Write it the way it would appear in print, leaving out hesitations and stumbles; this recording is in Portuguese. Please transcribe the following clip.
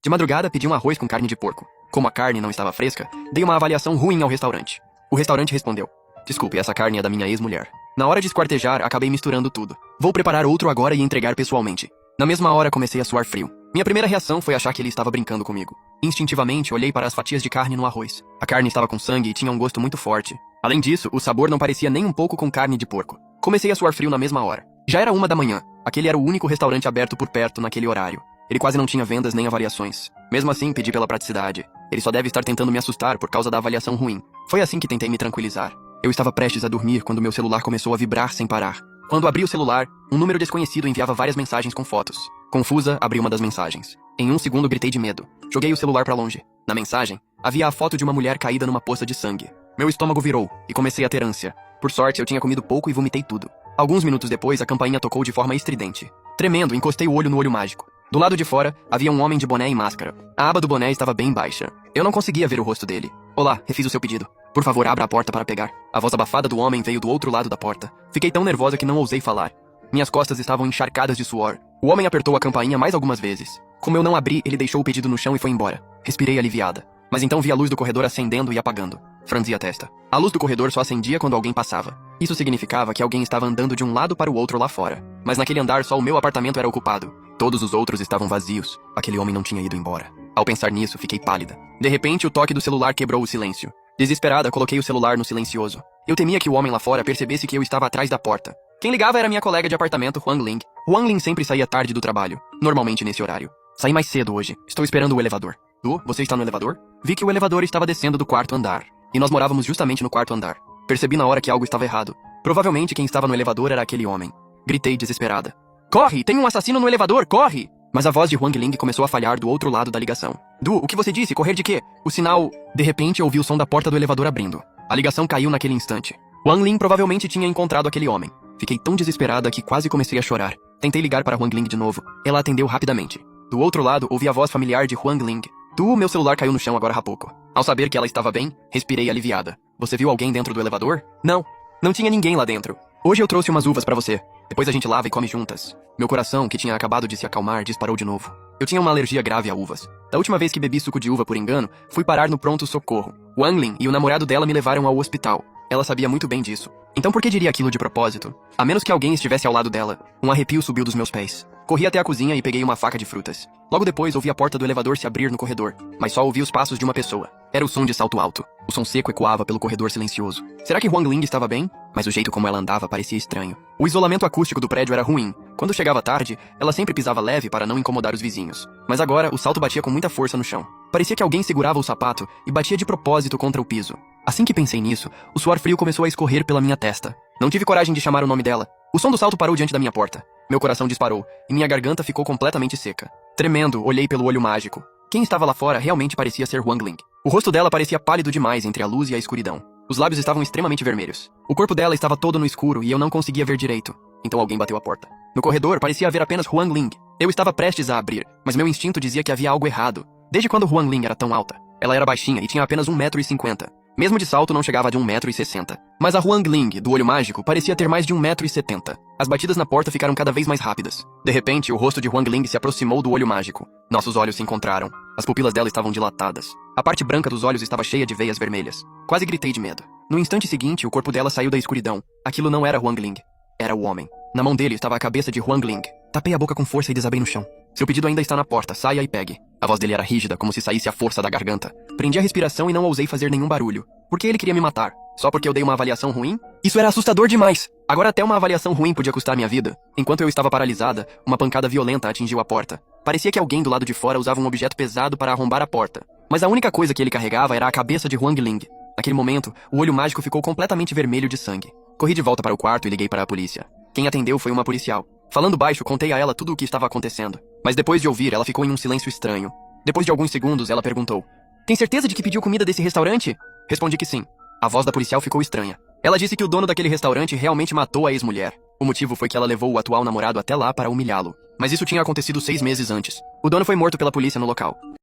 De madrugada, pedi um arroz com carne de porco. Como a carne não estava fresca, dei uma avaliação ruim ao restaurante. O restaurante respondeu: "Desculpe, essa carne é da minha ex-mulher." Na hora de esquartejar, acabei misturando tudo. Vou preparar outro agora e entregar pessoalmente. Na mesma hora, comecei a suar frio. Minha primeira reação foi achar que ele estava brincando comigo. Instintivamente, olhei para as fatias de carne no arroz. A carne estava com sangue e tinha um gosto muito forte. Além disso, o sabor não parecia nem um pouco com carne de porco. Comecei a suar frio na mesma hora. Já era 1 da manhã. Aquele era o único restaurante aberto por perto naquele horário. Ele quase não tinha vendas nem avaliações. Mesmo assim, pedi pela praticidade. Ele só deve estar tentando me assustar por causa da avaliação ruim. Foi assim que tentei me tranquilizar. Eu estava prestes a dormir quando meu celular começou a vibrar sem parar. Quando abri o celular, um número desconhecido enviava várias mensagens com fotos. Confusa, abri uma das mensagens. Em 1 segundo, gritei de medo. Joguei o celular pra longe. Na mensagem, havia a foto de uma mulher caída numa poça de sangue. Meu estômago virou e comecei a ter ânsia. Por sorte, eu tinha comido pouco e vomitei tudo. Alguns minutos depois, a campainha tocou de forma estridente. Tremendo, encostei o olho no olho mágico. Do lado de fora, havia um homem de boné e máscara. A aba do boné estava bem baixa. Eu não conseguia ver o rosto dele. "Olá, refiz o seu pedido. Por favor, abra a porta para pegar." A voz abafada do homem veio do outro lado da porta. Fiquei tão nervosa que não ousei falar. Minhas costas estavam encharcadas de suor. O homem apertou a campainha mais algumas vezes. Como eu não abri, ele deixou o pedido no chão e foi embora. Respirei aliviada. Mas então vi a luz do corredor acendendo e apagando. Franzi a testa. A luz do corredor só acendia quando alguém passava. Isso significava que alguém estava andando de um lado para o outro lá fora. Mas naquele andar só o meu apartamento era ocupado. Todos os outros estavam vazios. Aquele homem não tinha ido embora. Ao pensar nisso, fiquei pálida. De repente, o toque do celular quebrou o silêncio. Desesperada, coloquei o celular no silencioso. Eu temia que o homem lá fora percebesse que eu estava atrás da porta. Quem ligava era minha colega de apartamento, Huang Ling. Huang Ling sempre saía tarde do trabalho, normalmente nesse horário. Saí mais cedo hoje. Estou esperando o elevador. Du, você está no elevador? Vi que o elevador estava descendo do 4º andar. E nós morávamos justamente no 4º andar. Percebi na hora que algo estava errado. Provavelmente quem estava no elevador era aquele homem. Gritei desesperada: "Corre! Tem um assassino no elevador! Corre!" Mas a voz de Huang Ling começou a falhar do outro lado da ligação. "Du, o que você disse? Correr de quê? O sinal..." De repente, ouvi o som da porta do elevador abrindo. A ligação caiu naquele instante. Huang Ling provavelmente tinha encontrado aquele homem. Fiquei tão desesperada que quase comecei a chorar. Tentei ligar para Huang Ling de novo. Ela atendeu rapidamente. Do outro lado, ouvi a voz familiar de Huang Ling. "Du, meu celular caiu no chão agora há pouco." Ao saber que ela estava bem, respirei aliviada. "Você viu alguém dentro do elevador?" "Não. Não tinha ninguém lá dentro. Hoje eu trouxe umas uvas pra você. Depois a gente lava e come juntas." Meu coração, que tinha acabado de se acalmar, disparou de novo. Eu tinha uma alergia grave a uvas. Da última vez que bebi suco de uva por engano, fui parar no pronto-socorro. Wang Ling e o namorado dela me levaram ao hospital. Ela sabia muito bem disso. Então por que diria aquilo de propósito? A menos que alguém estivesse ao lado dela. Um arrepio subiu dos meus pés. Corri até a cozinha e peguei uma faca de frutas. Logo depois, ouvi a porta do elevador se abrir no corredor, mas só ouvi os passos de uma pessoa. Era o som de salto alto. O som seco ecoava pelo corredor silencioso. Será que Huang Ling estava bem? Mas o jeito como ela andava parecia estranho. O isolamento acústico do prédio era ruim. Quando chegava tarde, ela sempre pisava leve para não incomodar os vizinhos. Mas agora, o salto batia com muita força no chão. Parecia que alguém segurava o sapato e batia de propósito contra o piso. Assim que pensei nisso, o suor frio começou a escorrer pela minha testa. Não tive coragem de chamar o nome dela. O som do salto parou diante da minha porta. Meu coração disparou e minha garganta ficou completamente seca. Tremendo, olhei pelo olho mágico. Quem estava lá fora realmente parecia ser Huang Ling. O rosto dela parecia pálido demais entre a luz e a escuridão. Os lábios estavam extremamente vermelhos. O corpo dela estava todo no escuro e eu não conseguia ver direito. Então alguém bateu a porta. No corredor parecia haver apenas Huang Ling. Eu estava prestes a abrir, mas meu instinto dizia que havia algo errado. Desde quando Huang Ling era tão alta? Ela era baixinha e tinha apenas 1,50 m. Mesmo de salto não chegava de 1,60 m. Mas a Huang Ling, do olho mágico, parecia ter mais de 1,70 m. As batidas na porta ficaram cada vez mais rápidas. De repente, o rosto de Huang Ling se aproximou do olho mágico. Nossos olhos se encontraram. As pupilas dela estavam dilatadas. A parte branca dos olhos estava cheia de veias vermelhas. Quase gritei de medo. No instante seguinte, o corpo dela saiu da escuridão. Aquilo não era Huang Ling. Era o homem. Na mão dele estava a cabeça de Huang Ling. Tapei a boca com força e desabei no chão. "Seu pedido ainda está na porta, saia e pegue." A voz dele era rígida, como se saísse a força da garganta. Prendi a respiração e não ousei fazer nenhum barulho. Por que ele queria me matar? Só porque eu dei uma avaliação ruim? Isso era assustador demais! Agora até uma avaliação ruim podia custar minha vida. Enquanto eu estava paralisada, uma pancada violenta atingiu a porta. Parecia que alguém do lado de fora usava um objeto pesado para arrombar a porta. Mas a única coisa que ele carregava era a cabeça de Huang Ling. Naquele momento, o olho mágico ficou completamente vermelho de sangue. Corri de volta para o quarto e liguei para a polícia. Quem atendeu foi uma policial. Falando baixo, contei a ela tudo o que estava acontecendo. Mas depois de ouvir, ela ficou em um silêncio estranho. Depois de alguns segundos, ela perguntou: "Tem certeza de que pediu comida desse restaurante?" Respondi que sim. A voz da policial ficou estranha. Ela disse que o dono daquele restaurante realmente matou a ex-mulher. O motivo foi que ela levou o atual namorado até lá para humilhá-lo. Mas isso tinha acontecido 6 meses antes. O dono foi morto pela polícia no local.